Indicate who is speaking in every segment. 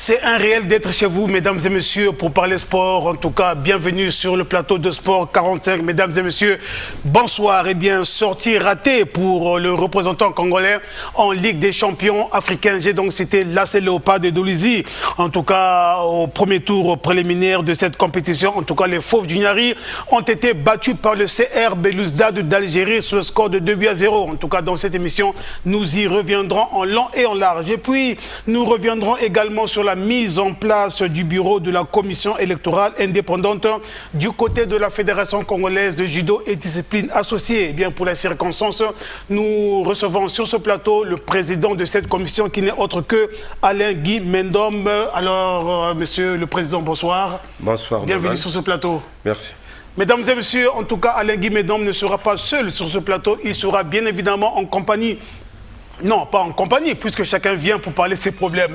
Speaker 1: C'est un réel d'être chez vous, mesdames et messieurs, pour parler sport. En tout cas, bienvenue sur le plateau de Sport 45. Mesdames et messieurs, bonsoir. Eh bien, sortie ratée pour le représentant congolais en Ligue des champions africains. J'ai donc cité l'AS Léopard de Dolisie. En tout cas, au premier tour préliminaire de cette compétition, en tout cas, les Fauves du Niari ont été battus par le CR Belouizdad d'Algérie sur le score de 2-0. En tout cas, dans cette émission, nous y reviendrons en long et en large. Et puis, nous reviendrons également sur la mise en place du bureau de la commission électorale indépendante du côté de la Fédération congolaise de judo et discipline associée. Eh bien, pour les circonstances, nous recevons sur ce plateau le président de cette commission qui n'est autre que Alain Guy Mendom. Alors, monsieur le président, bonsoir.
Speaker 2: Bonsoir.
Speaker 1: Bienvenue sur ce plateau.
Speaker 2: Merci.
Speaker 1: Mesdames et messieurs, en tout cas, Alain Guy Mendom ne sera pas seul sur ce plateau. Il sera bien évidemment en compagnie. Non, pas en compagnie, puisque chacun vient pour parler de ses problèmes.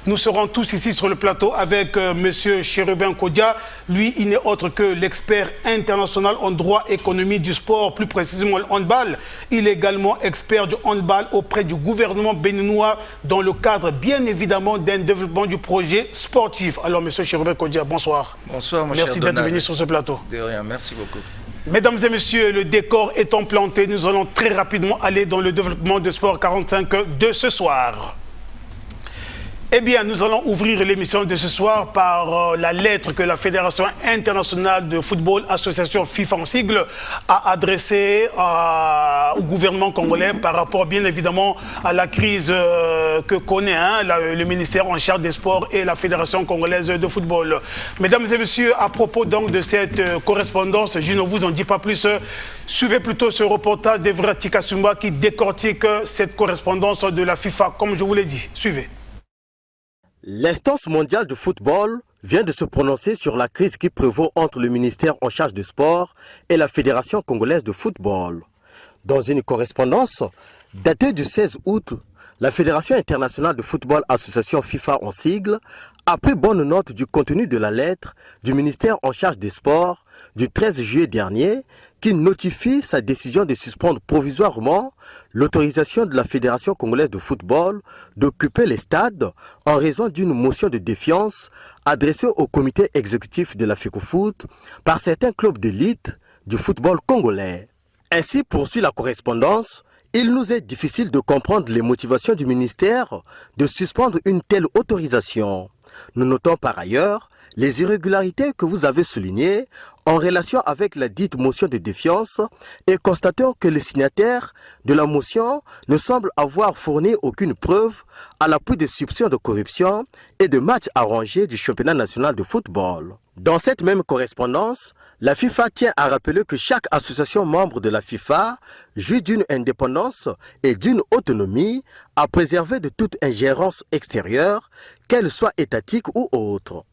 Speaker 1: Nous serons tous ici sur le plateau avec M. Chérubin Kodia. Lui, il n'est autre que l'expert international en droit économie du sport, plus précisément le handball. Il est également expert du handball auprès du gouvernement béninois dans le cadre, bien évidemment, d'un développement du projet sportif. Alors, M. Chérubin Kodia, bonsoir.
Speaker 3: Bonsoir, mon cher
Speaker 1: Merci d'être venu sur ce plateau.
Speaker 3: De rien, merci beaucoup.
Speaker 1: Mesdames et messieurs, le décor étant planté, nous allons très rapidement aller dans le développement de Sport 45 de ce soir. Eh bien, nous allons ouvrir l'émission de ce soir par la lettre que la Fédération internationale de football, association FIFA en sigle, a adressée au gouvernement congolais par rapport, bien évidemment, à la crise que connaît le ministère en charge des sports et la Fédération congolaise de football. Mesdames et messieurs, à propos donc de cette correspondance, je ne vous en dis pas plus. Suivez plutôt ce reportage d'Evra Tikasumba qui décortique cette correspondance de la FIFA, comme je vous l'ai dit. Suivez.
Speaker 4: L'instance mondiale de football vient de se prononcer sur la crise qui prévaut entre le ministère en charge du sport et la Fédération congolaise de football. Dans une correspondance datée du 16 août, la Fédération internationale de football, association FIFA en sigle, a pris bonne note du contenu de la lettre du ministère en charge des sports du 13 juillet dernier qui notifie sa décision de suspendre provisoirement l'autorisation de la Fédération congolaise de football d'occuper les stades en raison d'une motion de défiance adressée au comité exécutif de la FECOFOOT par certains clubs d'élite du football congolais. Ainsi poursuit la correspondance. Il nous est difficile de comprendre les motivations du ministère de suspendre une telle autorisation. Nous notons par ailleurs les irrégularités que vous avez soulignées en relation avec la dite motion de défiance et constatons que les signataires de la motion ne semblent avoir fourni aucune preuve à l'appui des soupçons de corruption et de matchs arrangés du championnat national de football. Dans cette même correspondance, la FIFA tient à rappeler que chaque association membre de la FIFA jouit d'une indépendance et d'une autonomie à préserver de toute ingérence extérieure, qu'elle soit étatique ou autre.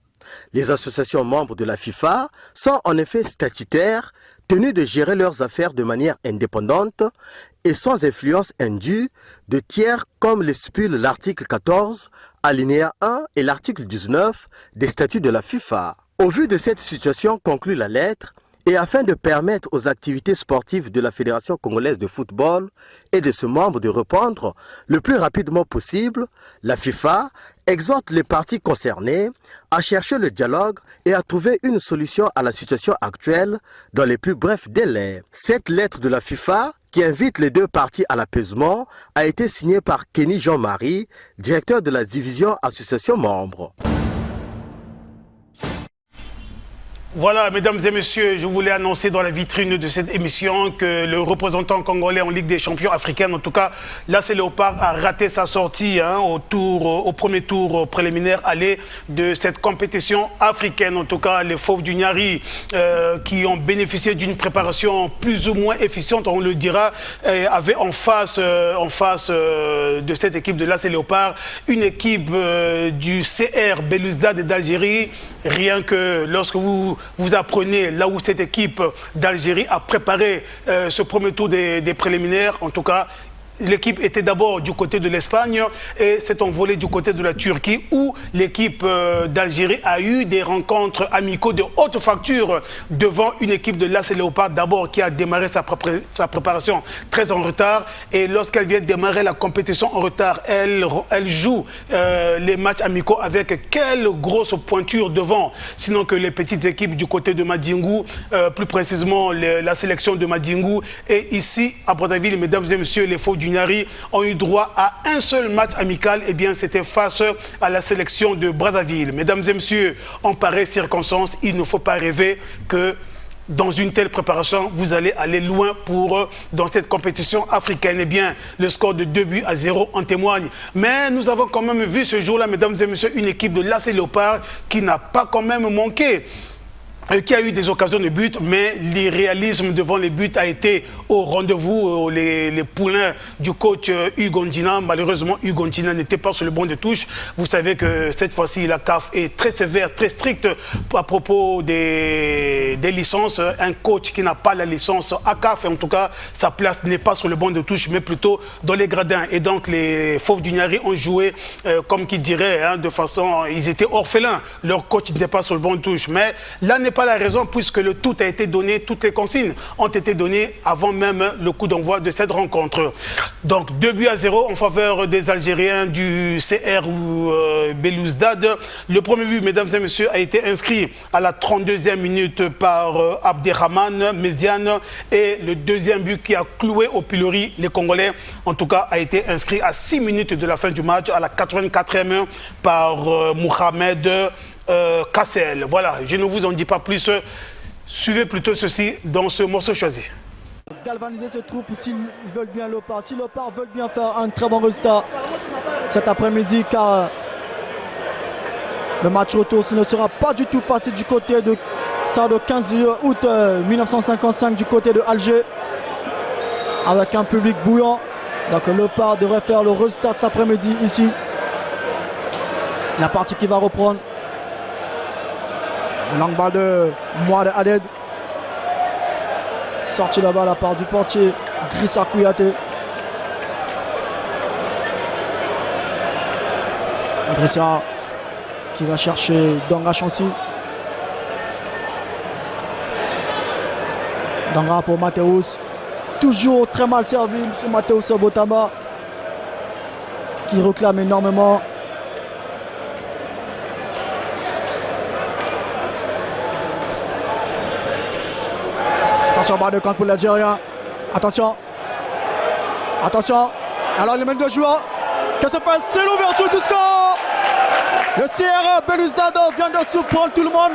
Speaker 4: Les associations membres de la FIFA sont en effet statutaires, tenues de gérer leurs affaires de manière indépendante et sans influence indue de tiers comme le stipule l'article 14, alinéa 1 et l'article 19 des statuts de la FIFA. Au vu de cette situation, conclut la lettre, et afin de permettre aux activités sportives de la Fédération congolaise de football et de ses membres de reprendre le plus rapidement possible, la FIFA exhorte les parties concernées à chercher le dialogue et à trouver une solution à la situation actuelle dans les plus brefs délais. Cette lettre de la FIFA, qui invite les deux parties à l'apaisement, a été signée par Kenny Jean-Marie, directeur de la division association membres.
Speaker 1: Voilà, mesdames et messieurs, je voulais annoncer dans la vitrine de cette émission que le représentant congolais en Ligue des champions africaine, en tout cas, l'AS Léopard a raté sa sortie au premier tour préliminaire aller de cette compétition africaine. En tout cas, les Fauves du Niari qui ont bénéficié d'une préparation plus ou moins efficiente, on le dira, avaient en face de cette équipe de l'AS Léopard une équipe du CR Belouizdad d'Algérie. Rien que lorsque vous apprenez là où cette équipe d'Algérie a préparé ce premier tour des préliminaires, en tout cas, l'équipe était d'abord du côté de l'Espagne et s'est envolée du côté de la Turquie où l'équipe d'Algérie a eu des rencontres amicaux de haute facture devant une équipe de l'AS Léopard d'abord qui a démarré sa préparation très en retard et lorsqu'elle vient démarrer la compétition en retard, elle joue les matchs amicaux avec quelle grosse pointure devant, sinon que les petites équipes du côté de Madingou, plus précisément la sélection de Madingou et ici à Brazzaville, mesdames et messieurs, les Fauves du Niari ont eu droit à un seul match amical, et bien c'était face à la sélection de Brazzaville. Mesdames et messieurs, en pareille circonstance, il ne faut pas rêver que dans une telle préparation, vous allez aller loin dans cette compétition africaine. Eh bien, le score de 2-0 en témoigne. Mais nous avons quand même vu ce jour-là, mesdames et messieurs, une équipe de l'AS Léopard qui n'a pas quand même manqué, qui a eu des occasions de but, mais l'irréalisme devant les buts a été au rendez-vous. Les poulains du coach Hugo Ndjina, malheureusement, Hugo Ndjina n'était pas sur le banc de touche. Vous savez que cette fois-ci, la CAF est très sévère, très stricte à propos des licences. Un coach qui n'a pas la licence à CAF, en tout cas, sa place n'est pas sur le banc de touche, mais plutôt dans les gradins. Et donc, les Fauves du Niari ont joué, comme qui dirait, de façon... Ils étaient orphelins. Leur coach n'était pas sur le banc de touche. Mais là n'est pas la raison, puisque le tout a été donné, toutes les consignes ont été données avant même le coup d'envoi de cette rencontre. Donc 2-0 en faveur des Algériens du CR ou Belouizdad. Le premier but, mesdames et messieurs, a été inscrit à la 32e minute par Abderrahmane Méziane et le deuxième but qui a cloué au pilori les Congolais, en tout cas, a été inscrit à 6 minutes de la fin du match, à la 84e par Mohamed Kassel. Voilà, je ne vous en dis pas plus. Suivez plutôt ceci dans ce morceau choisi.
Speaker 2: Galvaniser ces troupes s'ils veulent bien Léopard. Si Léopard veulent bien faire un très bon résultat cet après-midi, car le match retour ce ne sera pas du tout facile du côté de Stade 15 août 1955 du côté de Alger, avec un public bouillant. Donc Léopard devrait faire le résultat cet après-midi ici. La partie qui va reprendre. Longue balle de Mouad Aded. Sorti là-bas la part du portier Drissa Kouyaté. Drissa qui va chercher Danga Chansi. Danga pour Mathéus. Toujours très mal servi sur Mathéus Botama qui réclame énormément. Attention, barre de camp pour l'Algérien. Attention. Attention. Alors, les mêmes deux joueurs. Qu'est-ce que ça fait? C'est l'ouverture du score. Le CR Belouizdad vient de surprendre tout le monde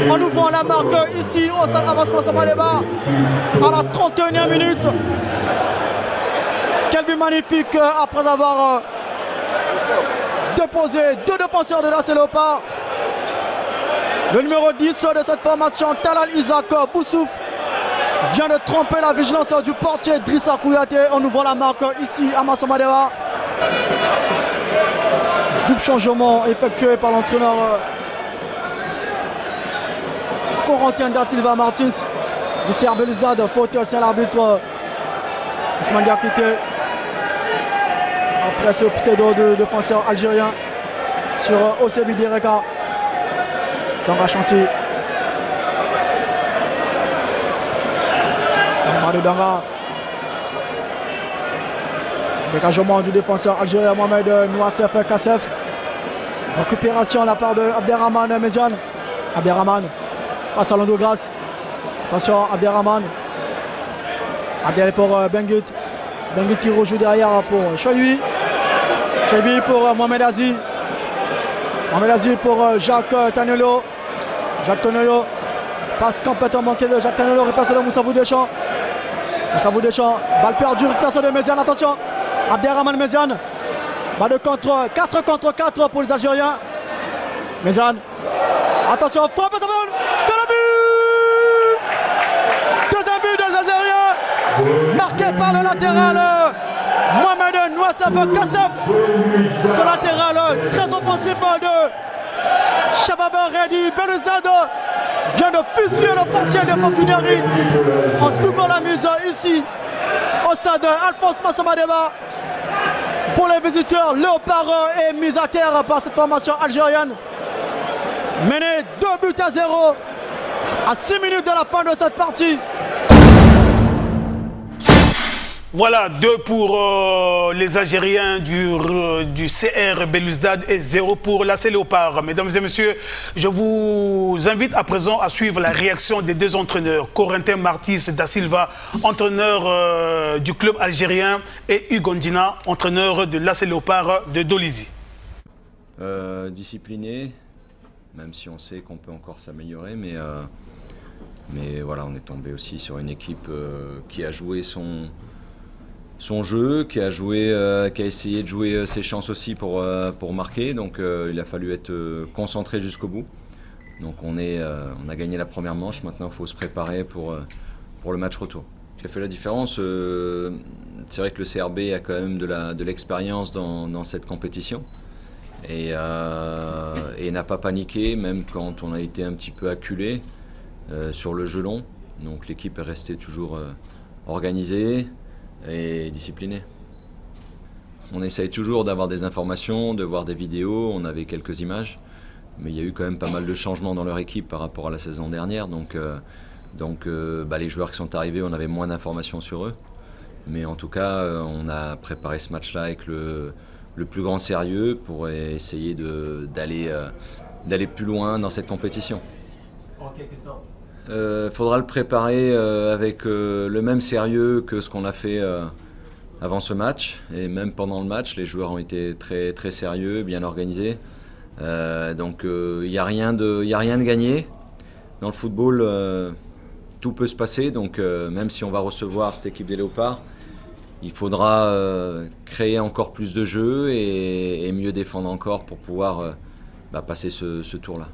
Speaker 2: en ouvrant la marque ici au stade Avancement Samaleba à la 31e minute. Quel but magnifique après avoir déposé deux défenseurs de l'AS Léopard. Le numéro 10 de cette formation, Talal Isaac Boussouf, vient de tromper la vigilance du portier Drissa Kouyaté en ouvrant la marque ici à Massamadeva. Double changement effectué par l'entraîneur Corentin da Silva Martins du CR Belouizdad. Faute, c'est l'arbitre Ousmane Diakité. Après ce pseudo de défenseur algérien sur Osebi Direka. Danga Chansi. De Danga. Dégagement du défenseur algérien Mohamed Nouassef Kassef. Récupération à la part de Abderrahmane Méziane. Abderrahmane face à Landogras. Attention Abderrahmane. Abder pour Benguit. Benguit qui rejoue derrière pour Chaibi. Chaibi pour Mohamed Aziz. Mohamed Aziz pour Jacques Tanelo. Jacques Tanelo. Passe complètement manqué de Jacques Tanelo. Repasse de Moussafou Deschamps. Moussafou Deschamps. Balle perdue. Récupération de Méziane. Attention. Abderrahmane Méziane. Balle de contre. 4 contre 4 pour les Algériens. Méziane. Attention. Frappe. C'est le but. Deuxième but des Algériens. Marqué par le latéral Mohamed Nouassef Kassef. Ce latéral très offensif de Shabab Redi Belouizdad vient de fusionner le portier de Fauves du Niari en doublant la mise ici au stade Alphonse Massomadeba. Pour les visiteurs, Léopard est mis à terre par cette formation algérienne. Mené 2-0 à 6 minutes de la fin de cette partie.
Speaker 1: Voilà, 2 pour les Algériens du CR Belouizdad et 0 pour l'AC Léopard. Mesdames et messieurs, je vous invite à présent à suivre la réaction des 2 entraîneurs. Corentin Martis da Silva, entraîneur du club algérien, et Hugo Ndina, entraîneur de l'AC Léopard de Dolisie.
Speaker 3: Discipliné, même si on sait qu'on peut encore s'améliorer, mais voilà, on est tombé aussi sur une équipe qui a joué son jeu, qui a essayé de jouer ses chances aussi pour marquer, donc il a fallu être concentré jusqu'au bout. Donc on a gagné la première manche, maintenant il faut se préparer pour le match retour. Ce qui a fait la différence, c'est vrai que le CRB a quand même de l'expérience dans cette compétition et n'a pas paniqué, même quand on a été un petit peu acculé sur le jeu long. Donc l'équipe est restée toujours organisée et discipliné. On essaye toujours d'avoir des informations, de voir des vidéos, on avait quelques images, mais il y a eu quand même pas mal de changements dans leur équipe par rapport à la saison dernière, donc les joueurs qui sont arrivés, on avait moins d'informations sur eux, mais en tout cas on a préparé ce match-là avec le plus grand sérieux pour essayer d'aller plus loin dans cette compétition.
Speaker 2: En quelque sorte.
Speaker 3: Faudra le préparer avec le même sérieux que ce qu'on a fait avant ce match. Et même pendant le match, les joueurs ont été très, très sérieux, bien organisés. Donc il n'y a rien de gagné. Dans le football, tout peut se passer. Donc même si on va recevoir cette équipe des Léopards, il faudra créer encore plus de jeux et mieux défendre encore pour pouvoir passer ce tour-là.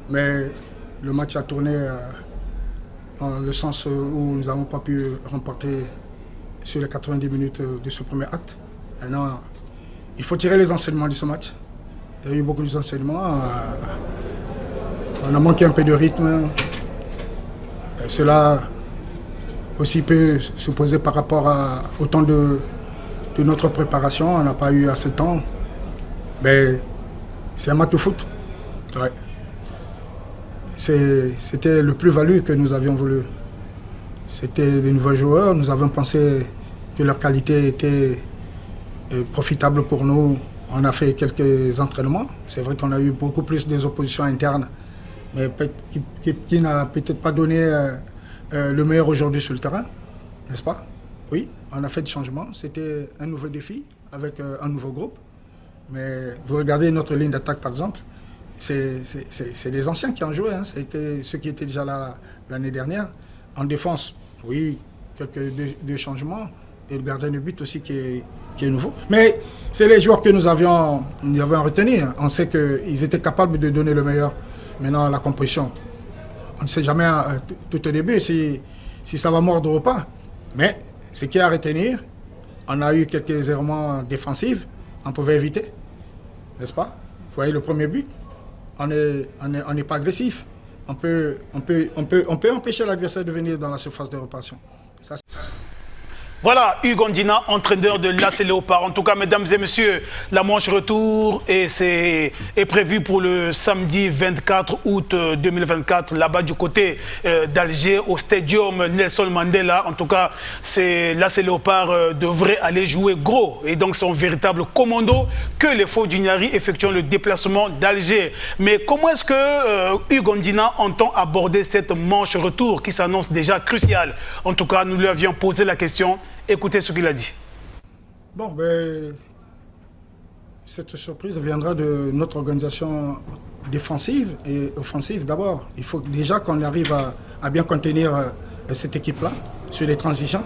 Speaker 5: Mais le match a tourné dans le sens où nous n'avons pas pu remporter sur les 90 minutes de ce premier acte. Maintenant, il faut tirer les enseignements de ce match. Il y a eu beaucoup d'enseignements. On a manqué un peu de rythme. Cela aussi peut se poser par rapport au temps de notre préparation. On n'a pas eu assez de temps. Mais c'est un match de foot. Ouais. C'était le plus-value que nous avions voulu. C'était des nouveaux joueurs. Nous avons pensé que leur qualité était profitable pour nous. On a fait quelques entraînements. C'est vrai qu'on a eu beaucoup plus des oppositions internes, mais qui n'a peut-être pas donné le meilleur aujourd'hui sur le terrain, n'est-ce pas? Oui, on a fait des changements. C'était un nouveau défi avec un nouveau groupe. Mais vous regardez notre ligne d'attaque, par exemple. C'est des anciens qui ont joué, hein. C'était ceux qui étaient déjà là l'année dernière. En défense, oui, quelques deux changements. Et le gardien de but aussi qui est nouveau. Mais c'est les joueurs que nous avions retenus. On sait qu'ils étaient capables de donner le meilleur. Maintenant, la composition, on ne sait jamais tout au début si ça va mordre ou pas. Mais ce qu'il y a à retenir, on a eu quelques errements défensifs. On pouvait éviter, n'est-ce pas? Vous voyez le premier but. On n'est pas agressif. On peut empêcher l'adversaire de venir dans la surface de réparation. Ça,
Speaker 1: voilà, Hugo Ndina, entraîneur de l'AC Léopard. En tout cas, mesdames et messieurs, la manche retour est prévue pour le samedi 24 août 2024, là-bas du côté d'Alger, au stadium Nelson Mandela. En tout cas, l'AC Léopard devrait aller jouer gros. Et donc, c'est un véritable commando que les Faux du Niari effectuent le déplacement d'Alger. Mais comment est-ce que Hugo Ndina entend aborder cette manche retour qui s'annonce déjà cruciale? En tout cas, nous lui avions posé la question. Écoutez ce qu'il a dit.
Speaker 5: Bon, cette surprise viendra de notre organisation défensive et offensive d'abord. Il faut déjà qu'on arrive à bien contenir cette équipe-là sur les transitions.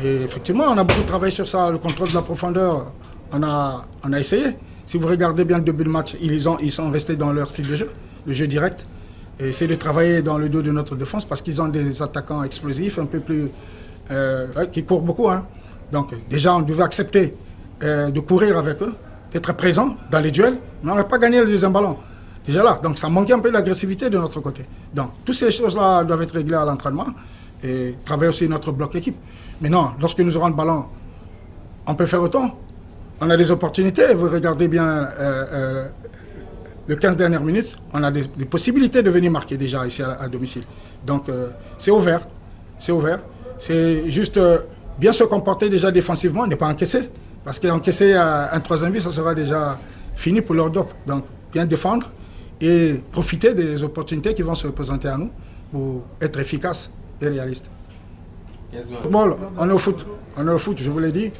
Speaker 5: Et effectivement, on a beaucoup travaillé sur ça, le contrôle de la profondeur. On a essayé. Si vous regardez bien le début du match, ils sont restés dans leur style de jeu, le jeu direct. Et essayer de travailler dans le dos de notre défense parce qu'ils ont des attaquants explosifs, un peu plus... qui courent beaucoup. Hein. Donc déjà, on devait accepter de courir avec eux, d'être présent dans les duels, mais on n'a pas gagné le deuxième ballon. Déjà là, donc ça manquait un peu l'agressivité de notre côté. Donc toutes ces choses-là doivent être réglées à l'entraînement. et travailler aussi notre bloc équipe. Mais non, lorsque nous aurons le ballon, on peut faire autant. On a des opportunités. Vous regardez bien les 15 dernières minutes, on a des possibilités de venir marquer déjà ici à domicile. Donc c'est ouvert. C'est ouvert. C'est juste bien se comporter déjà défensivement, ne pas encaisser. Parce qu'encaisser un 3e but, ça sera déjà fini pour leur DOP. Donc bien défendre et profiter des opportunités qui vont se présenter à nous pour être efficace et réaliste. Bon, on est au foot. On est au foot, je vous l'ai dit.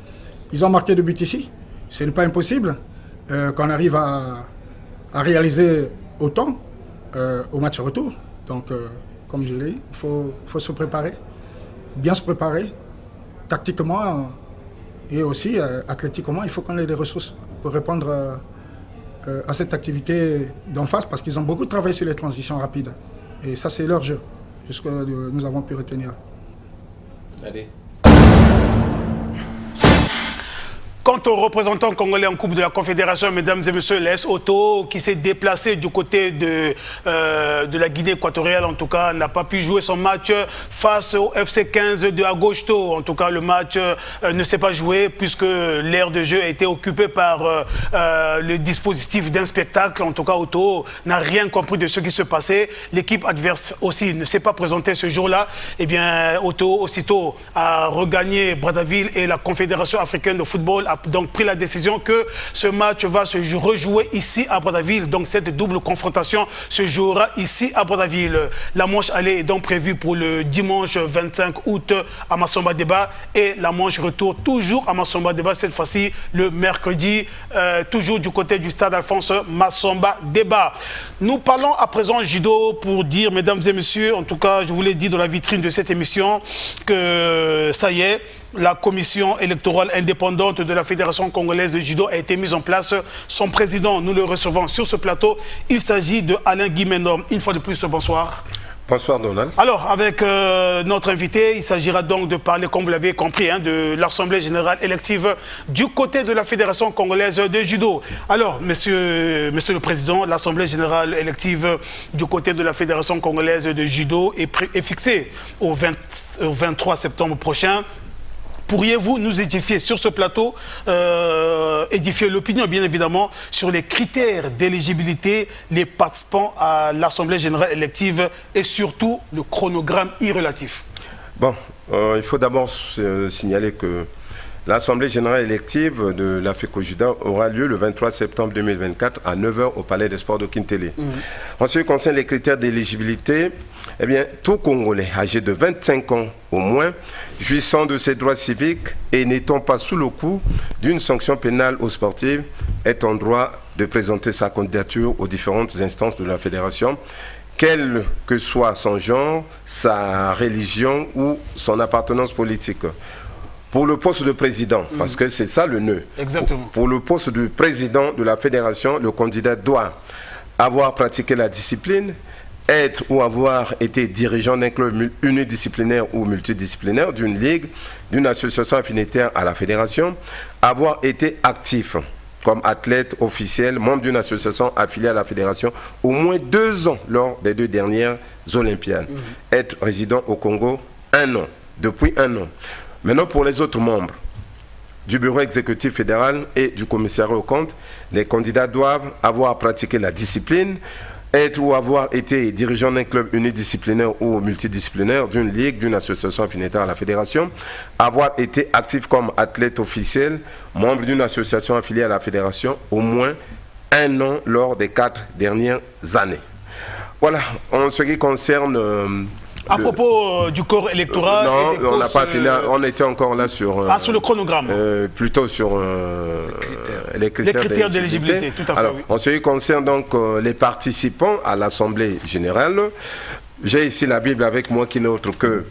Speaker 5: Ils ont marqué 2 buts ici. Ce n'est pas impossible qu'on arrive à réaliser autant au match retour. Donc, comme je l'ai dit, il faut se préparer, bien se préparer, tactiquement et aussi athlétiquement. Il faut qu'on ait des ressources pour répondre à cette activité d'en face parce qu'ils ont beaucoup travaillé sur les transitions rapides. Et ça, c'est leur jeu, ce que nous avons pu retenir.
Speaker 6: Allez.
Speaker 1: Quant aux représentants congolais en Coupe de la Confédération, mesdames et messieurs, l'AS Auto, qui s'est déplacé du côté de la Guinée équatoriale, en tout cas, n'a pas pu jouer son match face au FC 15 de Agosto. En tout cas, le match ne s'est pas joué puisque l'aire de jeu a été occupée par le dispositif d'un spectacle. En tout cas, Auto n'a rien compris de ce qui se passait. L'équipe adverse aussi ne s'est pas présentée ce jour-là. Eh bien, Auto, aussitôt, a regagné Brazzaville et la Confédération africaine de football a donc pris la décision que ce match va se rejouer ici à Brazzaville. Donc cette double confrontation se jouera ici à Brazzaville. La manche aller est donc prévue pour le dimanche 25 août à Massamba Débat et la manche retour toujours à Massamba Débat, cette fois-ci le mercredi, toujours du côté du stade Alphonse Massamba Débat. Nous parlons à présent judo pour dire, mesdames et messieurs, en tout cas je vous l'ai dit dans la vitrine de cette émission, que ça y est, la commission électorale indépendante de la Fédération congolaise de judo a été mise en place. Son président, nous le recevons sur ce plateau. Il s'agit de Alain Guimeno. Une fois de plus, bonsoir.
Speaker 6: Bonsoir Donald.
Speaker 1: Alors, avec notre invité, il s'agira donc de parler, comme vous l'avez compris, de l'Assemblée générale élective du côté de la Fédération congolaise de judo. Alors, monsieur le Président, l'Assemblée générale élective du côté de la Fédération congolaise de judo est fixée au 23 septembre prochain. Pourriez-vous nous édifier sur ce plateau, édifier l'opinion bien évidemment sur les critères d'éligibilité, les participants à l'Assemblée générale élective et surtout le chronogramme irrelatif?
Speaker 6: Bon, il faut d'abord signaler que l'Assemblée générale élective de la FECOJUDA aura lieu le 23 septembre 2024 à 9h au Palais des Sports de Kintélé. En ce qui concerne les critères d'éligibilité, eh bien, tout Congolais âgé de 25 ans au moins, jouissant de ses droits civiques et n'étant pas sous le coup d'une sanction pénale ou sportive, est en droit de présenter sa candidature aux différentes instances de la Fédération, quel que soit son genre, sa religion ou son appartenance politique. Pour le poste de président, parce que c'est ça le nœud.
Speaker 1: Exactement.
Speaker 6: Pour le poste de président de la fédération, le candidat doit avoir pratiqué la discipline, être ou avoir été dirigeant d'un club unidisciplinaire ou multidisciplinaire, d'une ligue, d'une association affinitaire à la fédération, avoir été actif comme athlète officiel, membre d'une association affiliée à la fédération, au moins 2 ans lors des 2 dernières Olympiades. Être résident au Congo 1 an, depuis 1 an. Maintenant, pour les autres membres du bureau exécutif fédéral et du commissariat aux comptes, les candidats doivent avoir pratiqué la discipline, être ou avoir été dirigeant d'un club unidisciplinaire ou multidisciplinaire, d'une ligue, d'une association affinitaire à la fédération, avoir été actif comme athlète officiel, membre d'une association affiliée à la fédération, au moins 1 an lors des 4 dernières années. Voilà, en ce qui concerne...
Speaker 1: À propos du corps électoral...
Speaker 6: non, on n'a pas fini, on était encore là sur...
Speaker 1: sur le chronogramme.
Speaker 6: Plutôt sur les critères d'éligibilité,
Speaker 1: tout à fait.
Speaker 6: Alors,
Speaker 1: oui.
Speaker 6: en ce qui concerne donc les participants à l'Assemblée générale, j'ai ici la Bible avec moi qui n'est autre que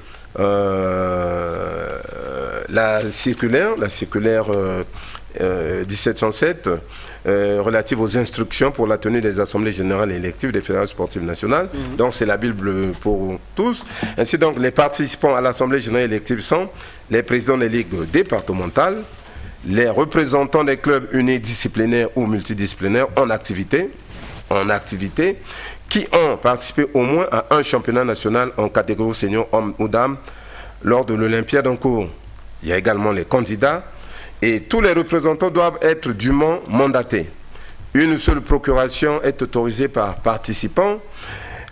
Speaker 6: la circulaire 1707, relative aux instructions pour la tenue des assemblées générales et électives des fédérations sportives nationales. Donc c'est la Bible pour tous. Ainsi donc les participants à l'assemblée générale élective sont les présidents des ligues départementales, les représentants des clubs unidisciplinaires ou multidisciplinaires en activité, qui ont participé au moins à un championnat national en catégorie senior homme ou dame lors de l'Olympiade en cours. Il y a également les candidats et tous les représentants doivent être dûment mandatés. Une seule procuration est autorisée par participant.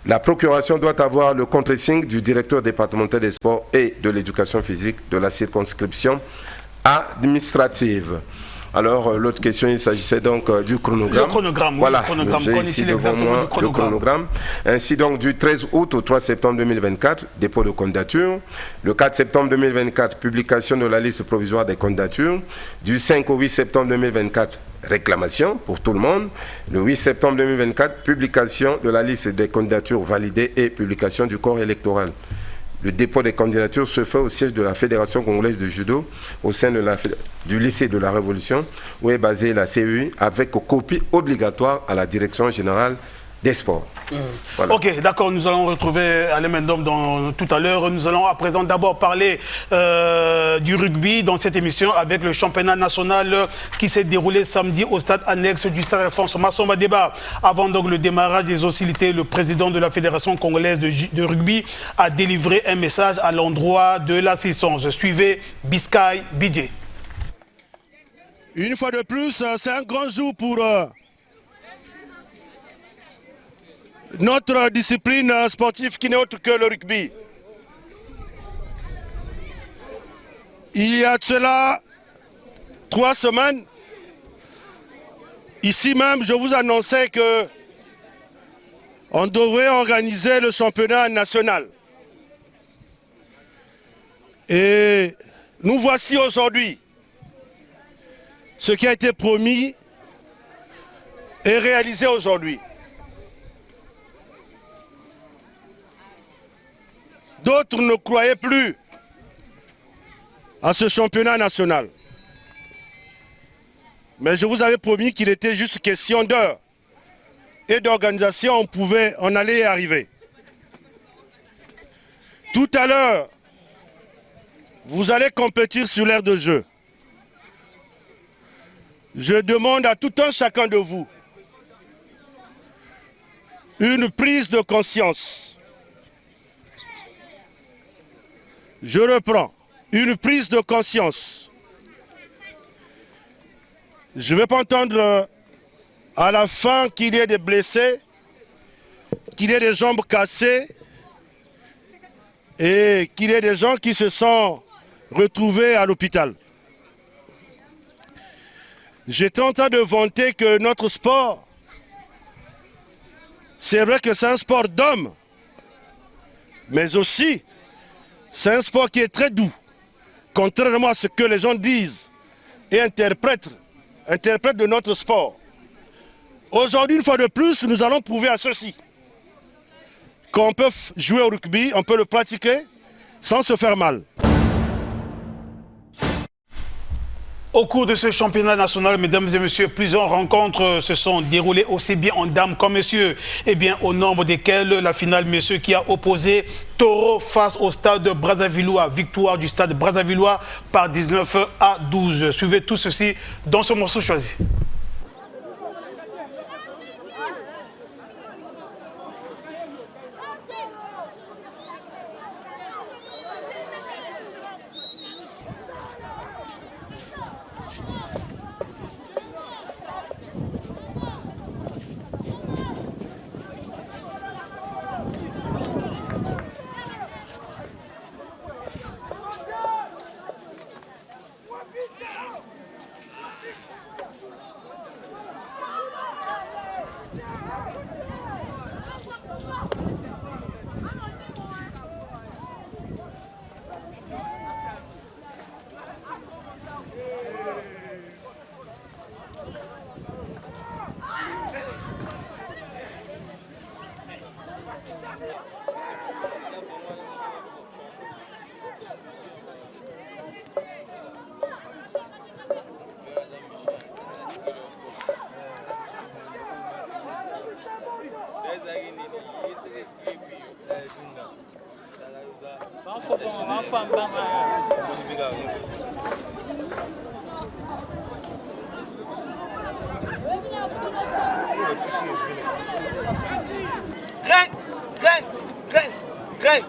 Speaker 6: La procuration doit avoir le contre-signe du directeur départemental des sports et de l'éducation physique de la circonscription administrative. Alors, l'autre question, il s'agissait donc du chronogramme.
Speaker 1: Le chronogramme,
Speaker 6: voilà,
Speaker 1: oui, le chronogramme.
Speaker 6: j'ai ici devant moi le chronogramme. Ainsi donc, du 13 août au 3 septembre 2024, dépôt de candidature. Le 4 septembre 2024, publication de la liste provisoire des candidatures. Du 5 au 8 septembre 2024, réclamation pour tout le monde. Le 8 septembre 2024, publication de la liste des candidatures validées et publication du corps électoral. Le dépôt des candidatures se fait au siège de la Fédération congolaise de judo, au sein du lycée de la Révolution, où est basée la CEI, avec copie obligatoire à la Direction générale des sports. Voilà.
Speaker 1: Ok, d'accord, nous allons retrouver Alain Mendom tout à l'heure. Nous allons à présent d'abord parler du rugby dans cette émission avec le championnat national qui s'est déroulé samedi au stade annexe du stade Alphonse Massomba Débat. Avant donc le démarrage des hostilités, le président de la Fédération congolaise de rugby a délivré un message à l'endroit de l'assistance. Suivez Biscay Bidje.
Speaker 7: Une fois de plus, c'est un grand jour pour notre discipline sportive qui n'est autre que le rugby. Il y a de cela 3 semaines, ici même, je vous annonçais que on devrait organiser le championnat national. Et nous voici aujourd'hui. Ce qui a été promis est réalisé aujourd'hui. D'autres ne croyaient plus à ce championnat national. Mais je vous avais promis qu'il était juste question d'heure et d'organisation, on allait y arriver. Tout à l'heure, vous allez compétir sur l'aire de jeu. Je demande à tout un chacun de vous une prise de conscience. Je reprends, une prise de conscience. Je ne vais pas entendre à la fin qu'il y ait des blessés, qu'il y ait des jambes cassées et qu'il y ait des gens qui se sont retrouvés à l'hôpital. J'étais en train de vanter que notre sport, c'est vrai que c'est un sport d'hommes, mais aussi c'est un sport qui est très doux, contrairement à ce que les gens disent et interprètent de notre sport. Aujourd'hui, une fois de plus, nous allons prouver à ceux-ci qu'on peut jouer au rugby, on peut le pratiquer sans se faire mal.
Speaker 1: Au cours de ce championnat national, mesdames et messieurs, plusieurs rencontres se sont déroulées aussi bien en dames qu'en messieurs. Et bien, au nombre desquelles la finale messieurs qui a opposé Toro face au stade Brazzavillois. Victoire du stade Brazzavillois par 19-12. Suivez tout ceci dans ce morceau choisi.
Speaker 8: Grain.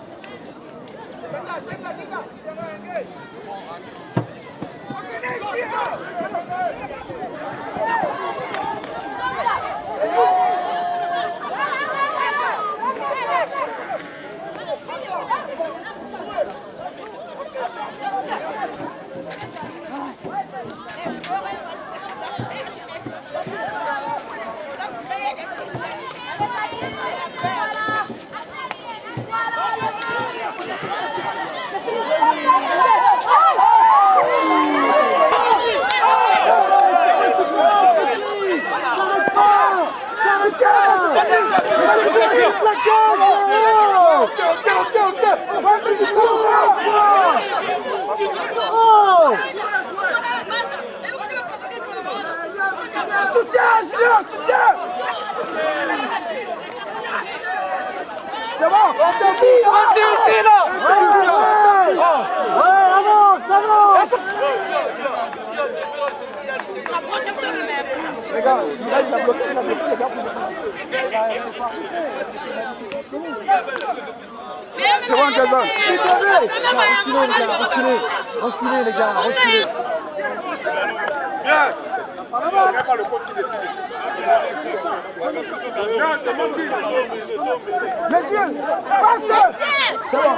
Speaker 2: C'est bon, vas-y aussi là. Avance, avance. Les gars, là il a bloqué les gars. C'est bon, Gazan. Reculez les gars, reculez. Bien. C'est pas le coach qui décide. Non, c'est mon but. Messieurs, passe. C'est bon.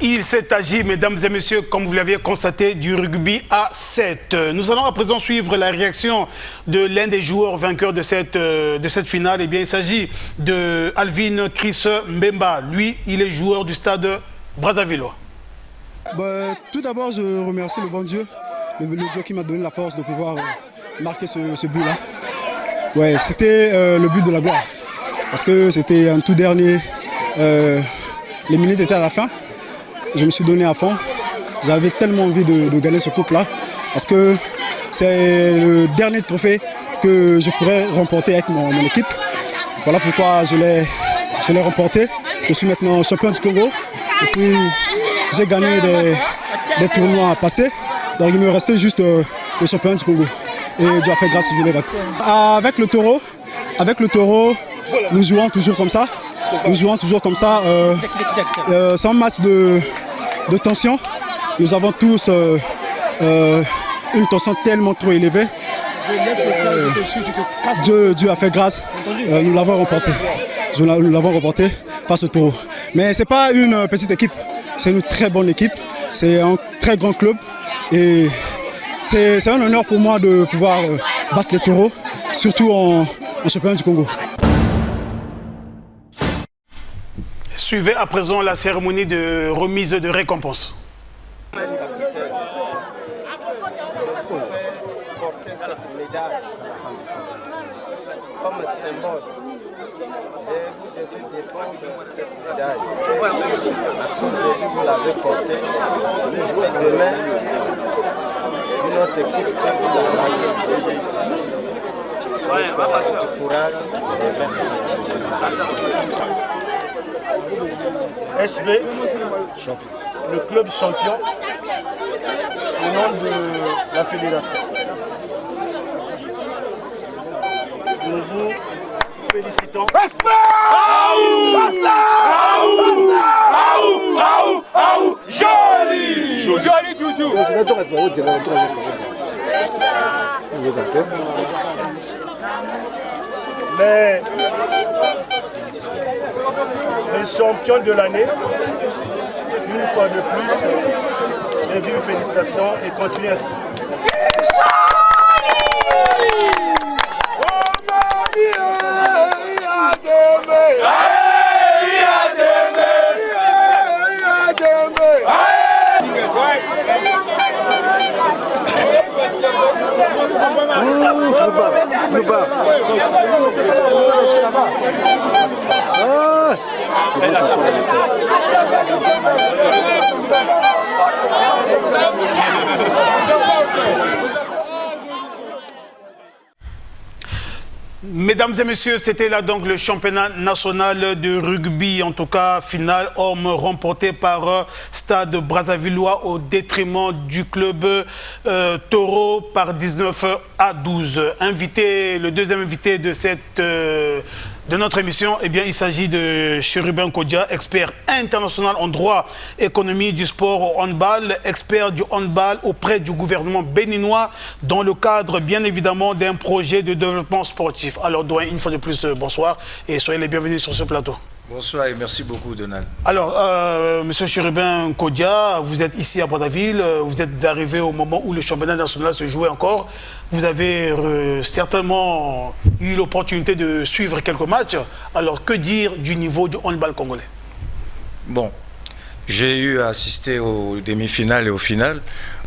Speaker 1: Il s'est agi, mesdames et messieurs, comme vous l'aviez constaté, du rugby à 7. Nous allons à présent suivre la réaction de l'un des joueurs vainqueurs de cette finale. Eh bien, il s'agit de Alvin Chris Mbemba. Lui, il est joueur du stade Brazzavillois.
Speaker 8: Tout d'abord, je remercie le bon Dieu, le Dieu qui m'a donné la force de pouvoir marquer ce but-là. Ouais, c'était le but de la gloire. Parce que c'était un tout dernier. Les minutes étaient à la fin. Je me suis donné à fond. J'avais tellement envie de gagner ce coupe-là. Parce que c'est le dernier trophée que je pourrais remporter avec mon équipe. Voilà pourquoi je l'ai remporté. Je suis maintenant champion du Congo. Et puis j'ai gagné des tournois à passer. Donc il me restait juste le champion du Congo. Et Dieu a fait grâce si je l'ai battu. Avec le taureau, nous jouons toujours comme ça. C'est un match de tension. Nous avons tous une tension tellement trop élevée. Dieu a fait grâce. Nous l'avons remporté. Nous l'avons remporté face au taureau. Mais ce n'est pas une petite équipe. C'est une très bonne équipe. C'est un très grand club. Et c'est un honneur pour moi de pouvoir battre les taureaux, surtout en championnat du Congo.
Speaker 1: Suivez à présent la cérémonie de remise de récompense.
Speaker 9: Porter cette médaille comme symbole. Et vous devez défendre cette médaille. Parce qu'aujourd'hui vous l'avez portée. Et demain, une autre équipe peut vous la raser. Du courage et merci.
Speaker 10: SB, le club champion, au nom de la fédération. Nous vous félicitons. SB! Joli! Joli toujours! Mais les champions de l'année, une fois de plus, les vives félicitations et continuez ainsi.
Speaker 1: Mesdames et messieurs, c'était là donc le championnat national de rugby, en tout cas finale homme remporté par Stade Brazzavillois au détriment du club Taureau par 19 à 12. Le deuxième invité de cette de notre émission. Eh bien, il s'agit de Chérubin Kodja, expert international en droit, économie du sport au handball, expert du handball auprès du gouvernement béninois dans le cadre, bien évidemment, d'un projet de développement sportif. Alors, Doyen, une fois de plus, bonsoir et soyez les bienvenus sur ce plateau.
Speaker 11: Bonsoir et merci beaucoup, Donald.
Speaker 1: Alors, Monsieur Chérubin Kodja, vous êtes ici à Brazzaville, vous êtes arrivé au moment où le championnat national se jouait encore. Vous avez certainement eu l'opportunité de suivre quelques matchs. Alors, que dire du niveau du handball congolais?
Speaker 11: Bon, j'ai eu à assister aux demi-finales et aux finales.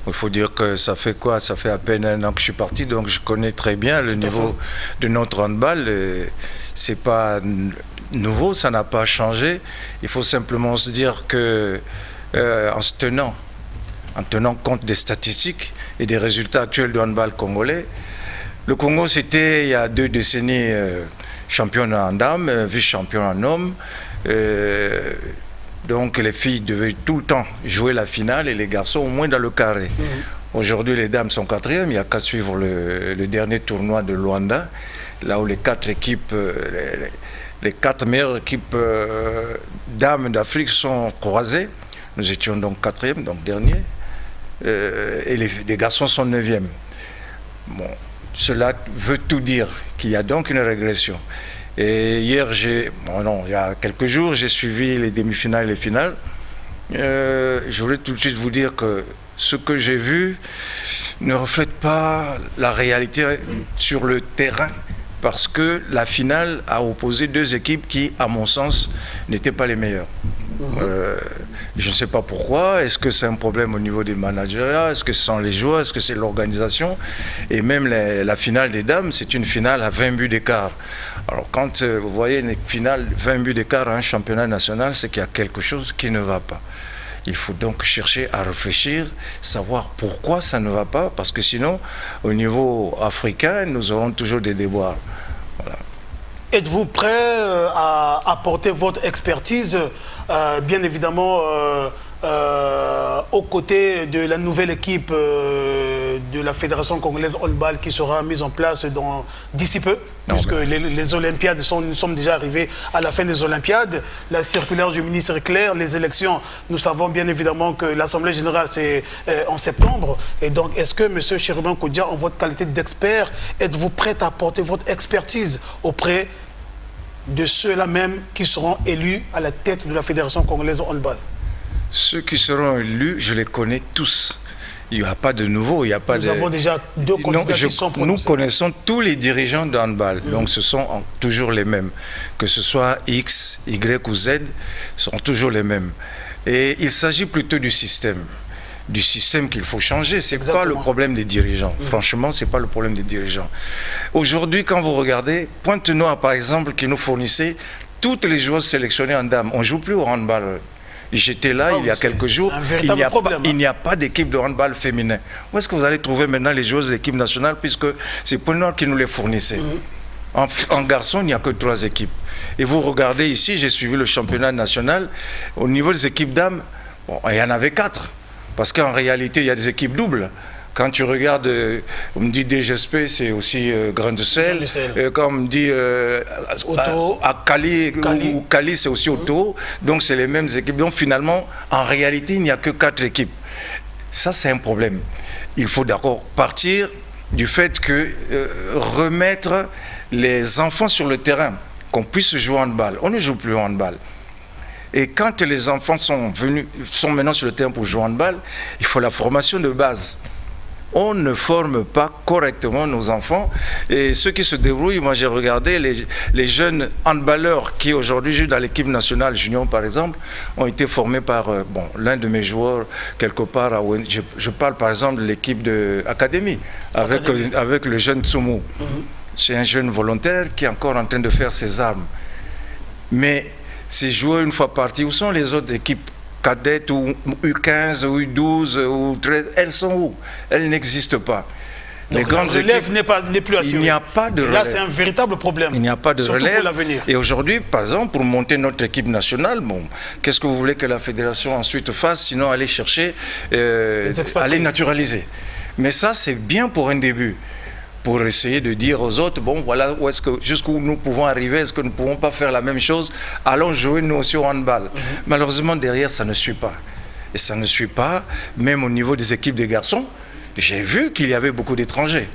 Speaker 11: Il faut dire que ça fait quoi? Ça fait à peine un an que je suis parti, donc je connais très bien le niveau de notre handball. C'est pas nouveau, ça n'a pas changé. Il faut simplement se dire que en tenant compte des statistiques et des résultats actuels du handball congolais, le Congo c'était il y a 2 décennies champion en dames, vice-champion en hommes. Donc les filles devaient tout le temps jouer la finale et les garçons au moins dans le carré. Aujourd'hui les dames sont 4e, il n'y a qu'à suivre le dernier tournoi de Luanda, là où les 4 équipes, les 4 meilleures équipes dames d'Afrique sont croisées. Nous étions donc 4e, donc dernier, et les garçons sont 9e. Bon, cela veut tout dire, qu'il y a donc une régression. Et hier, il y a quelques jours, j'ai suivi les demi-finales et les finales. Je voulais tout de suite vous dire que ce que j'ai vu ne reflète pas la réalité sur le terrain, parce que la finale a opposé 2 équipes qui, à mon sens, n'étaient pas les meilleures. Je ne sais pas pourquoi. Est-ce que c'est un problème au niveau des managers? Est-ce que ce sont les joueurs? Est-ce que c'est l'organisation? Et même la finale des dames, c'est une finale à 20 buts d'écart. Alors quand vous voyez une finale 20 buts d'écart à un championnat national, c'est qu'il y a quelque chose qui ne va pas. Il faut donc chercher à réfléchir, savoir pourquoi ça ne va pas, parce que sinon, au niveau africain, nous aurons toujours des déboires. Voilà.
Speaker 1: Êtes-vous prêt à apporter votre expertise, bien évidemment, aux côtés de la nouvelle équipe de la Fédération congolaise handball qui sera mise en place d'ici peu, puisque les Olympiades nous sommes déjà arrivés à la fin des Olympiades. La circulaire du ministre est claire, les élections, nous savons bien évidemment que l'Assemblée générale c'est en septembre. Et donc, est-ce que M. Chérubin Kodja, en votre qualité d'expert, êtes-vous prêt à apporter votre expertise auprès de ceux-là même qui seront élus à la tête de la Fédération congolaise handball?
Speaker 11: Ceux qui seront élus, je les connais tous. Il n'y a pas de nouveau, il n'y a pas
Speaker 1: Nous avons déjà 2 candidats qui sont prononcés.
Speaker 11: Nous connaissons tous les dirigeants de handball, donc ce sont toujours les mêmes. Que ce soit X, Y ou Z, ce sont toujours les mêmes. Et il s'agit plutôt du système qu'il faut changer. Ce n'est pas le problème des dirigeants. Franchement, ce n'est pas le problème des dirigeants. Aujourd'hui, quand vous regardez, Pointe-Noire, par exemple, qui nous fournissait toutes les joueuses sélectionnées en dames, on ne joue plus au handball. J'étais là il y a quelques jours, il n'y a pas d'équipe de handball féminin. Où est-ce que vous allez trouver maintenant les joueuses de l'équipe nationale, puisque c'est Pointe-Noire qui nous les fournissait? En garçon, il n'y a que 3 équipes. Et vous regardez ici, j'ai suivi le championnat national, au niveau des équipes dames, bon, il y en avait 4. Parce qu'en réalité, il y a des équipes doubles. Quand tu regardes, on me dit DGSP, c'est aussi Grain de Sel. Quand on me dit à Cali, ou Cali, c'est aussi Auto. Donc, c'est les mêmes équipes. Donc, finalement, en réalité, il n'y a que 4 équipes. Ça, c'est un problème. Il faut d'accord partir du fait que remettre les enfants sur le terrain, qu'on puisse jouer au handball. On ne joue plus au handball. Et quand les enfants sont maintenant sur le terrain pour jouer au handball, il faut la formation de base. On ne forme pas correctement nos enfants. Et ceux qui se débrouillent, moi j'ai regardé les jeunes handballeurs qui aujourd'hui jouent dans l'équipe nationale junior par exemple, ont été formés par l'un de mes joueurs quelque part. Je parle par exemple de l'équipe de Académie, avec le jeune Tsumu. C'est un jeune volontaire qui est encore en train de faire ses armes. Mais ces joueurs, une fois partis, où sont les autres équipes cadettes ou U15 ou U12 ou 13, elles sont où? Elles n'existent pas.
Speaker 1: Donc, les grandes relève n'est plus assurée.
Speaker 11: Il n'y a pas de relève.
Speaker 1: Là, c'est un véritable problème.
Speaker 11: Il n'y a pas de
Speaker 1: surtout
Speaker 11: relève.
Speaker 1: Pour l'avenir.
Speaker 11: Et aujourd'hui, par exemple, pour monter notre équipe nationale, qu'est-ce que vous voulez que la fédération ensuite fasse, sinon aller chercher, aller naturaliser. Mais ça, c'est bien pour un début. pour essayer de dire aux autres, bon voilà jusqu'où nous pouvons arriver, est-ce que nous ne pouvons pas faire la même chose, allons jouer nous aussi au handball. Malheureusement derrière ça ne suit pas. Et ça ne suit pas, même au niveau des équipes des garçons, j'ai vu qu'il y avait beaucoup d'étrangers.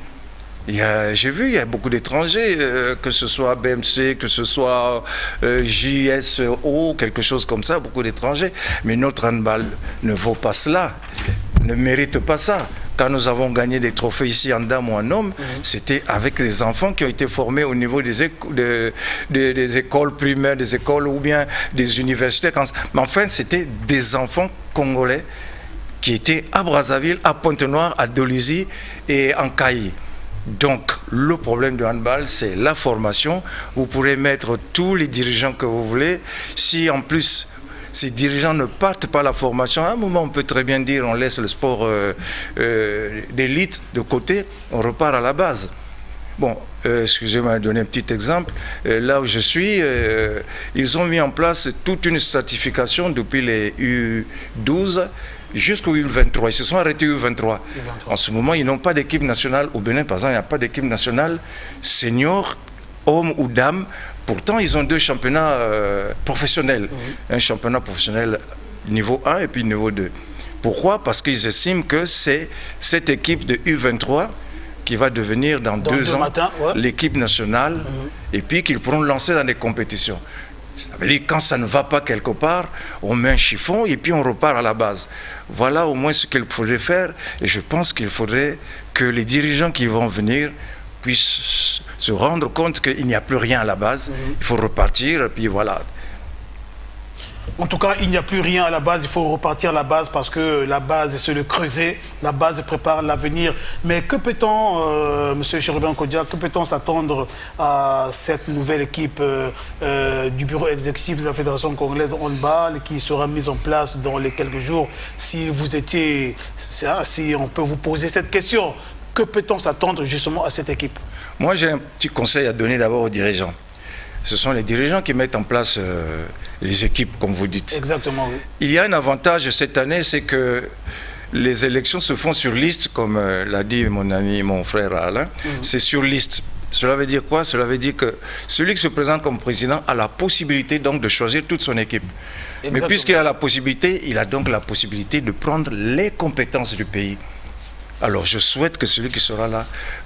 Speaker 11: J'ai vu, il y a beaucoup d'étrangers, que ce soit BMC, que ce soit JSO, quelque chose comme ça, beaucoup d'étrangers. Mais notre handball ne vaut pas cela, ne mérite pas ça. Quand nous avons gagné des trophées ici en dames ou en hommes, c'était avec les enfants qui ont été formés au niveau des écoles primaires, des écoles ou bien des universités. Mais enfin, c'était des enfants congolais qui étaient à Brazzaville, à Pointe-Noire, à Dolisie et en Caï. Donc, le problème du handball, c'est la formation. Vous pourrez mettre tous les dirigeants que vous voulez. Si en plus, ces dirigeants ne partent pas à la formation, à un moment, on peut très bien dire on laisse le sport d'élite de côté, on repart à la base. Bon, excusez-moi de donner un petit exemple. Là où je suis, ils ont mis en place toute une stratification depuis les U12 jusqu'au U23. Ils se sont arrêtés au U23. En ce moment, ils n'ont pas d'équipe nationale. Au Bénin, par exemple, il n'y a pas d'équipe nationale senior, hommes ou dames. Pourtant, ils ont 2 championnats professionnels. Un championnat professionnel niveau 1 et puis niveau 2. Pourquoi? Parce qu'ils estiment que c'est cette équipe de U23 qui va devenir dans 2 ans l'équipe nationale et puis qu'ils pourront lancer dans des compétitions. Ça veut dire quand ça ne va pas quelque part, on met un chiffon et puis on repart à la base. Voilà au moins ce qu'il faudrait faire et je pense qu'il faudrait que les dirigeants qui vont venir puissent se rendre compte qu'il n'y a plus rien à la base. Il faut repartir et puis voilà.
Speaker 1: En tout cas, il n'y a plus rien à la base, il faut repartir à la base parce que la base, c'est le creuser, la base prépare l'avenir. Mais que peut-on, M. Chérubin Kodia, que peut-on s'attendre à cette nouvelle équipe du bureau exécutif de la Fédération congolaise de handball qui sera mise en place dans les quelques jours? Si vous étiez, si on peut vous poser cette question, que peut-on s'attendre justement à cette équipe?
Speaker 11: Moi, j'ai un petit conseil à donner d'abord aux dirigeants. Ce sont les dirigeants qui mettent en place les équipes, comme vous dites.
Speaker 1: Exactement, oui.
Speaker 11: Il y a un avantage cette année, c'est que les élections se font sur liste, comme l'a dit mon ami, mon frère Alain. C'est sur liste. Cela veut dire quoi? Cela veut dire que celui qui se présente comme président a la possibilité donc de choisir toute son équipe. Exactement. Mais puisqu'il a la possibilité, il a donc la possibilité de prendre les compétences du pays. Alors je souhaite que celui qui sera là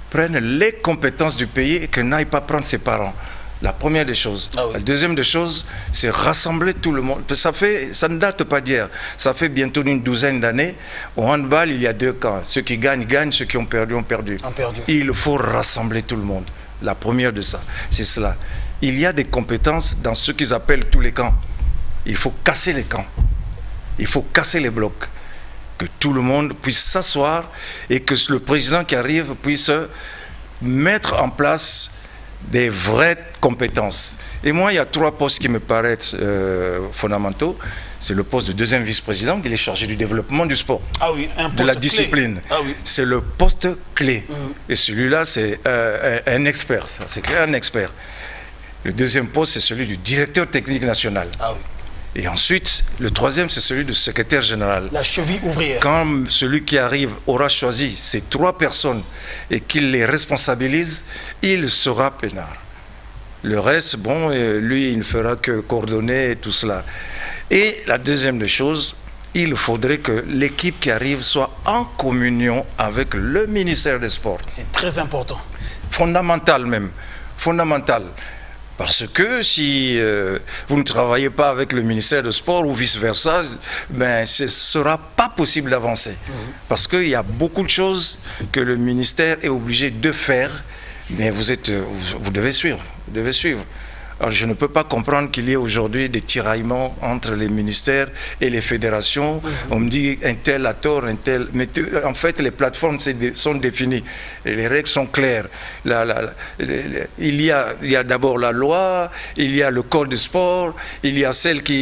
Speaker 11: prenne les compétences du pays et que n'aille pas prendre ses parents. La première des choses. La deuxième des choses, c'est rassembler tout le monde. Ça ne date pas d'hier. Ça fait bientôt une douzaine d'années. Au handball, il y a 2 camps. Ceux qui gagnent, gagnent. Ceux qui ont perdu, ont perdu. Il faut rassembler tout le monde. La première de ça, c'est cela. Il y a des compétences dans ce qu'ils appellent tous les camps. Il faut casser les camps. Il faut casser les blocs. Que tout le monde puisse s'asseoir et que le président qui arrive puisse mettre en place des vraies compétences. Et moi, il y a 3 postes qui me paraissent fondamentaux. C'est le poste de 2e vice-président, qui est chargé du développement du sport, de la discipline. C'est le poste clé. Et celui-là, c'est un expert. C'est clair, un expert. Le 2e poste, c'est celui du directeur technique national. Et ensuite, le 3e, c'est celui du secrétaire général.
Speaker 1: La cheville ouvrière.
Speaker 11: Quand celui qui arrive aura choisi ces 3 personnes et qu'il les responsabilise, il sera peinard. Le reste, bon, lui, il ne fera que coordonner et tout cela. Et la deuxième des choses, il faudrait que l'équipe qui arrive soit en communion avec le ministère des Sports.
Speaker 1: C'est très important.
Speaker 11: Fondamental même. Fondamental. Parce que si vous ne travaillez pas avec le ministère des Sports ou vice-versa, ben, ce ne sera pas possible d'avancer. Parce qu'il y a beaucoup de choses que le ministère est obligé de faire, mais vous devez suivre. Vous devez suivre. Alors je ne peux pas comprendre qu'il y ait aujourd'hui des tiraillements entre les ministères et les fédérations. On me dit un tel a tort, un tel... Mais en fait, les plateformes sont définies. Et les règles sont claires. Il y a d'abord la loi, il y a le code du sport, il y a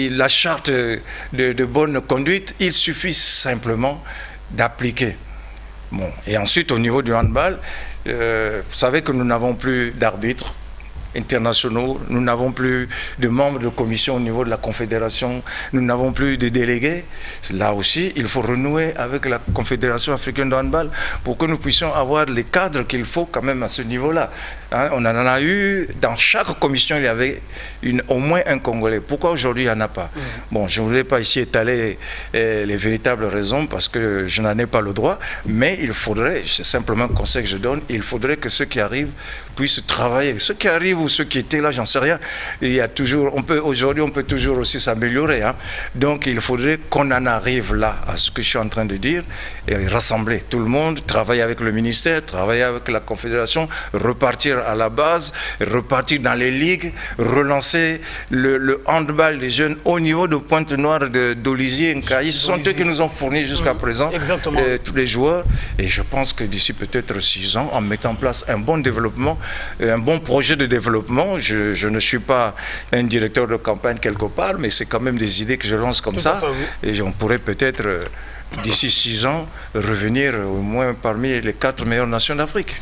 Speaker 11: la charte de bonne conduite. Il suffit simplement d'appliquer. Bon. Et ensuite, au niveau du handball, vous savez que nous n'avons plus d'arbitre. internationaux, nous n'avons plus de membres de commission au niveau de la Confédération, nous n'avons plus de délégués. Là aussi, il faut renouer avec la Confédération africaine de handball pour que nous puissions avoir les cadres qu'il faut quand même à ce niveau-là. Hein, on en a eu, dans chaque commission, il y avait au moins un Congolais. Pourquoi aujourd'hui il n'y en a pas? Bon, je ne voulais pas ici étaler les véritables raisons parce que je n'en ai pas le droit, mais il faudrait, c'est simplement un conseil que je donne, il faudrait que ceux qui arrivent puissent travailler. Ceux qui arrivent ou ceux qui étaient là, j'en sais rien. Il y a toujours, aujourd'hui, on peut toujours aussi s'améliorer. Hein. Donc, il faudrait qu'on en arrive là, à ce que je suis en train de dire, et rassembler tout le monde, travailler avec le ministère, travailler avec la Confédération, repartir à la base, repartir dans les ligues, relancer le handball des jeunes au niveau de Pointe-Noire, d'Olizier, Nkaï. Ce sont eux qui nous ont fourni jusqu'à présent tous les joueurs. Et je pense que d'ici peut-être 6 ans, en mettant en place un bon développement, un bon projet de développement, je ne suis pas un directeur de campagne quelque part, mais c'est quand même des idées que je lance comme ça. Et on pourrait peut-être, d'ici 6 ans, revenir au moins parmi les 4 meilleures nations d'Afrique.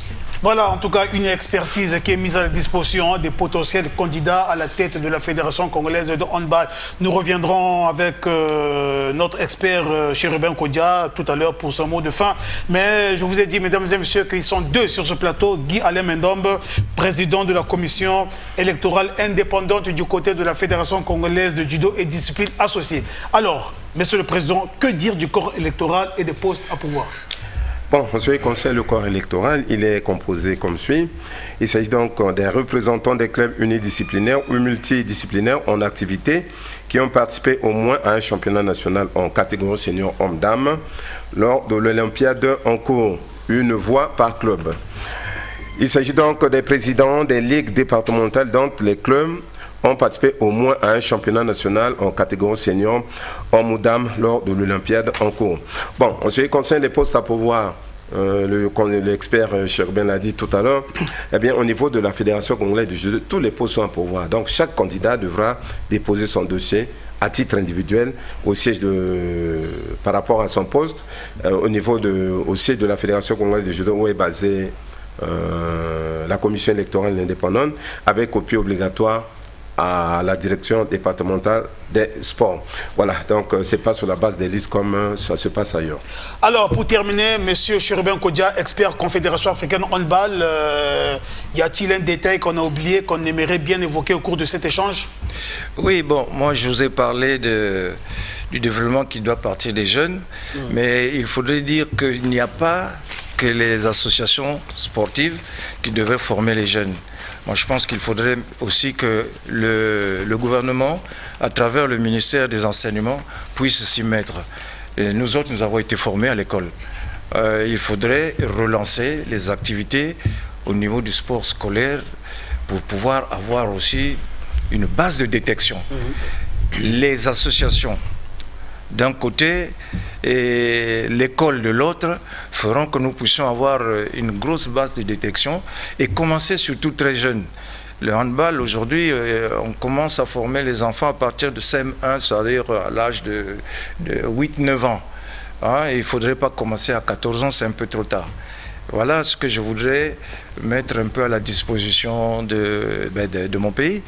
Speaker 1: Voilà, en tout cas, une expertise qui est mise à la disposition des potentiels candidats à la tête de la Fédération congolaise de handball. Nous reviendrons avec notre expert Chérubin Kodia tout à l'heure pour son mot de fin. Mais je vous ai dit, mesdames et messieurs, qu'ils sont 2 sur ce plateau. Guy Alain Mendombe, président de la commission électorale indépendante du côté de la Fédération congolaise de judo et discipline associée. Alors, monsieur le président, que dire du corps électoral et des postes à pouvoir?
Speaker 6: Bon, en ce qui concerne le corps électoral, il est composé comme suit. Il s'agit donc des représentants des clubs unidisciplinaires ou multidisciplinaires en activité qui ont participé au moins à un championnat national en catégorie senior homme-dame lors de l'Olympiade en cours, 1 voix par club. Il s'agit donc des présidents des ligues départementales dont les clubs ont participé au moins à un championnat national en catégorie senior homme ou dame lors de l'Olympiade en cours. Bon, en ce qui concerne les postes à pouvoir, l'expert Chérubin l'a dit tout à l'heure, eh bien, au niveau de la Fédération congolaise du judo, tous les postes sont à pouvoir. Donc, chaque candidat devra déposer son dossier à titre individuel au siège par rapport à son poste, au siège de la Fédération congolaise du judo où est basée la commission électorale indépendante, avec copie obligatoire à la direction départementale des sports. Voilà, donc c'est pas sur la base des listes comme ça se passe ailleurs.
Speaker 1: Alors, pour terminer, monsieur Chérubin Kodia, expert Confédération africaine handball, y a-t-il un détail qu'on a oublié, qu'on aimerait bien évoquer au cours de cet échange?
Speaker 11: Oui, bon, moi je vous ai parlé du développement qui doit partir des jeunes, mais il faudrait dire qu'il n'y a pas que les associations sportives qui devraient former les jeunes. Moi, je pense qu'il faudrait aussi que le gouvernement, à travers le ministère des Enseignements, puisse s'y mettre. Et nous autres, nous avons été formés à l'école. Il faudrait relancer les activités au niveau du sport scolaire pour pouvoir avoir aussi une base de détection. Les associations, d'un côté, et l'école de l'autre feront que nous puissions avoir une grosse base de détection et commencer surtout très jeune. Le handball, aujourd'hui, on commence à former les enfants à partir de CM1, c'est-à-dire à l'âge de 8-9 ans. Hein, il ne faudrait pas commencer à 14 ans, c'est un peu trop tard. Voilà ce que je voudrais mettre un peu à la disposition de mon pays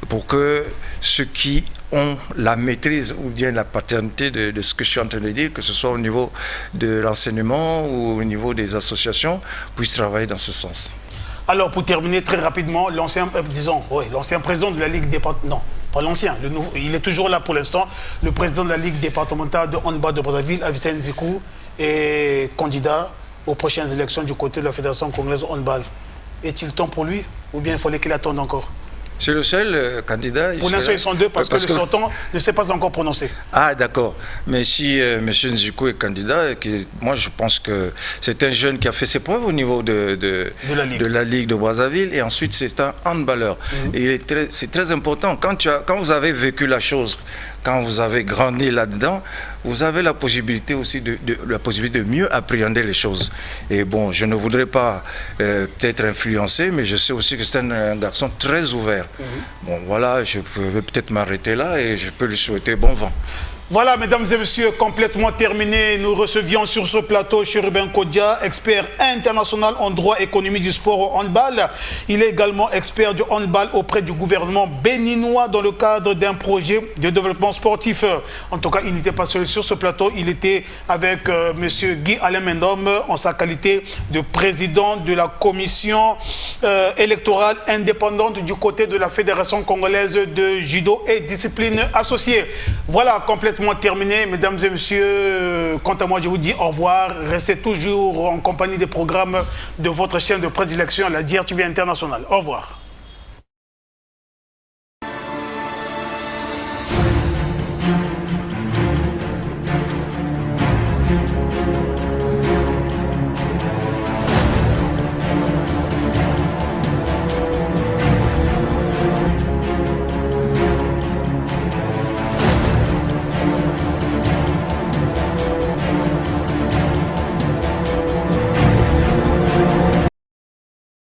Speaker 11: pour que ceux qui ont la maîtrise ou bien la paternité de ce que je suis en train de dire, que ce soit au niveau de l'enseignement ou au niveau des associations, puissent travailler dans ce sens.
Speaker 1: Alors, pour terminer très rapidement, l'ancien président de la Ligue départementale, non, pas l'ancien, le nouveau, il est toujours là pour l'instant, le président de la Ligue départementale de handball de Brazzaville, Avicenne Nzikou, est candidat aux prochaines élections du côté de la Fédération congolaise de handball. Est-il temps pour lui ou bien il fallait qu'il attende encore?
Speaker 11: C'est le seul candidat.
Speaker 1: Pour l'instant, ils sont 2 parce que le sortant ne s'est pas encore prononcé.
Speaker 11: Ah, d'accord. Mais si M. Nzikou est candidat, moi je pense que c'est un jeune qui a fait ses preuves au niveau de la Ligue de Brazzaville et ensuite c'est un handballeur. Et c'est très important. Quand vous avez vécu la chose, quand vous avez grandi là-dedans, vous avez la possibilité aussi de mieux appréhender les choses. Et bon, je ne voudrais pas peut-être influencer, mais je sais aussi que c'est un garçon très ouvert. Bon, voilà, je vais peut-être m'arrêter là et je peux lui souhaiter bon vent.
Speaker 1: Voilà, mesdames et messieurs, complètement terminé. Nous recevions sur ce plateau Chérubin Kodia, expert international en droit économique du sport au handball. Il est également expert du handball auprès du gouvernement béninois dans le cadre d'un projet de développement sportif. En tout cas, il n'était pas seul sur ce plateau. Il était avec monsieur Guy Alain Mendom en sa qualité de président de la commission électorale indépendante du côté de la Fédération congolaise de judo et discipline associée. Voilà, complètement terminé, mesdames et messieurs. Quant à moi, je vous dis au revoir. Restez toujours en compagnie des programmes de votre chaîne de prédilection, la DRTV Internationale. Au revoir.